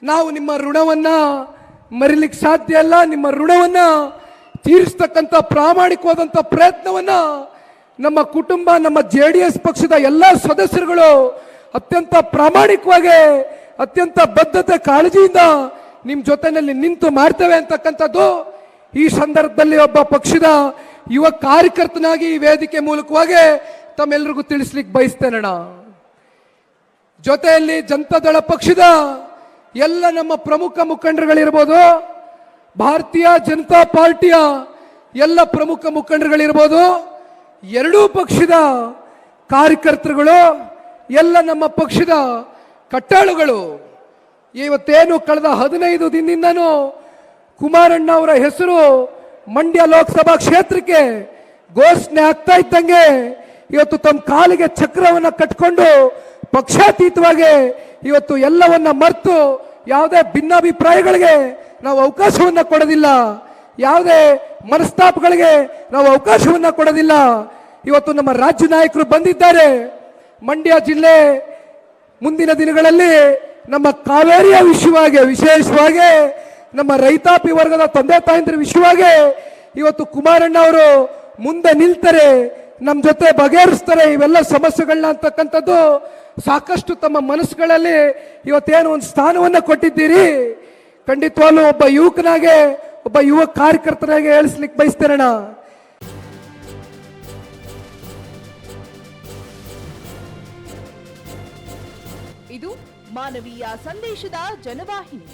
ನಾವು ನಿಮ್ಮ ಋಣವನ್ನ ಮರಿಲಿಕ್ಕೆ ಸಾಧ್ಯ ಅಲ್ಲ. ನಿಮ್ಮ ಋಣವನ್ನ ತೀರಿಸ್ತಕ್ಕಂಥ ಪ್ರಾಮಾಣಿಕವಾದಂಥ ಪ್ರಯತ್ನವನ್ನ ನಮ್ಮ ಕುಟುಂಬ, ನಮ್ಮ JDS ಪಕ್ಷದ ಎಲ್ಲ ಸದಸ್ಯರುಗಳು ಅತ್ಯಂತ ಪ್ರಾಮಾಣಿಕವಾಗಿ, ಅತ್ಯಂತ ಬದ್ಧತೆ, ಕಾಳಜಿಯಿಂದ ನಿಮ್ಮ ಜೊತೆಯಲ್ಲಿ ನಿಂತು ಮಾಡ್ತೇವೆ ಅಂತಕ್ಕಂಥದ್ದು ಈ ಸಂದರ್ಭದಲ್ಲಿ ಒಬ್ಬ ಪಕ್ಷದ ಯುವ ಕಾರ್ಯಕರ್ತನಾಗಿ ಈ ವೇದಿಕೆ ಮೂಲಕವಾಗಿ ತಮ್ಮೆಲ್ಲರಿಗೂ ತಿಳಿಸ್ಲಿಕ್ಕೆ ಬಯಸ್ತೇನಣ್ಣ. ಜೊತೆಯಲ್ಲಿ ಜನತಾದಳ ಪಕ್ಷದ ಎಲ್ಲ ನಮ್ಮ ಪ್ರಮುಖ ಮುಖಂಡರುಗಳಿರ್ಬೋದು, ಭಾರತೀಯ ಜನತಾ ಪಾರ್ಟಿಯ ಎಲ್ಲ ಪ್ರಮುಖ ಮುಖಂಡರುಗಳಿರ್ಬೋದು, ಎರಡೂ ಪಕ್ಷದ ಕಾರ್ಯಕರ್ತರುಗಳು, ಎಲ್ಲ ನಮ್ಮ ಪಕ್ಷದ ಕಟ್ಟಾಳುಗಳು ಇವತ್ತೇನು ಕಳೆದ 15 ದಿನದಿಂದನೂ ಕುಮಾರಣ್ಣ ಅವರ ಹೆಸರು ಮಂಡ್ಯ ಲೋಕಸಭಾ ಕ್ಷೇತ್ರಕ್ಕೆ ಘೋಷಣೆ ಆಗ್ತಾ ಇದ್ದಂಗೆ ಇವತ್ತು ತಮ್ಮ ಕಾಲಿಗೆ ಚಕ್ರವನ್ನ ಕಟ್ಕೊಂಡು ಪಕ್ಷಾತೀತವಾಗಿ ಇವತ್ತು ಎಲ್ಲವನ್ನ ಮರೆತು ಯಾವುದೇ ಭಿನ್ನಾಭಿಪ್ರಾಯಗಳಿಗೆ ನಾವು ಅವಕಾಶವನ್ನ ಕೊಡೋದಿಲ್ಲ, ಯಾವುದೇ ಮನಸ್ತಾಪಗಳಿಗೆ ನಾವು ಅವಕಾಶವನ್ನ ಕೊಡೋದಿಲ್ಲ. ಇವತ್ತು ನಮ್ಮ ರಾಜ್ಯ ನಾಯಕರು ಬಂದಿದ್ದಾರೆ. ಮಂಡ್ಯ ಜಿಲ್ಲೆ ಮುಂದಿನ ದಿನಗಳಲ್ಲಿ ನಮ್ಮ ಕಾವೇರಿಯ ವಿಷಯವಾಗಿ, ವಿಶೇಷವಾಗಿ ನಮ್ಮ ರೈತಾಪಿ ವರ್ಗದ ತಂದೆ ತಾಯಂದಿರ ವಿಷಯವಾಗಿ ಇವತ್ತು ಕುಮಾರಣ್ಣ ಅವರು ಮುಂದೆ ನಿಲ್ತಾರೆ, ನಮ್ಮ ಜೊತೆ ಬಗೆಹರಿಸ್ತಾರೆ ಇವೆಲ್ಲ ಸಮಸ್ಯೆಗಳನ್ನ ಅಂತಕ್ಕಂಥದ್ದು ಸಾಕಷ್ಟು ತಮ್ಮ ಮನಸ್ಸುಗಳಲ್ಲಿ ಇವತ್ತೇನು ಒಂದು ಸ್ಥಾನವನ್ನ ಕೊಟ್ಟಿದ್ದೀರಿ. ಖಂಡಿತವಾಗ್ಲೂ ಒಬ್ಬ ಯುವಕನಾಗೆ, ಒಬ್ಬ ಯುವ ಕಾರ್ಯಕರ್ತನಾಗೆ ಹೇಳಿಸ್ಲಿಕ್ಕೆ ಬಯಸ್ತೇನಣ್ಣ. ಇದು ಮಾನವೀಯ ಸಂದೇಶದ ಜನವಾಹಿನಿ.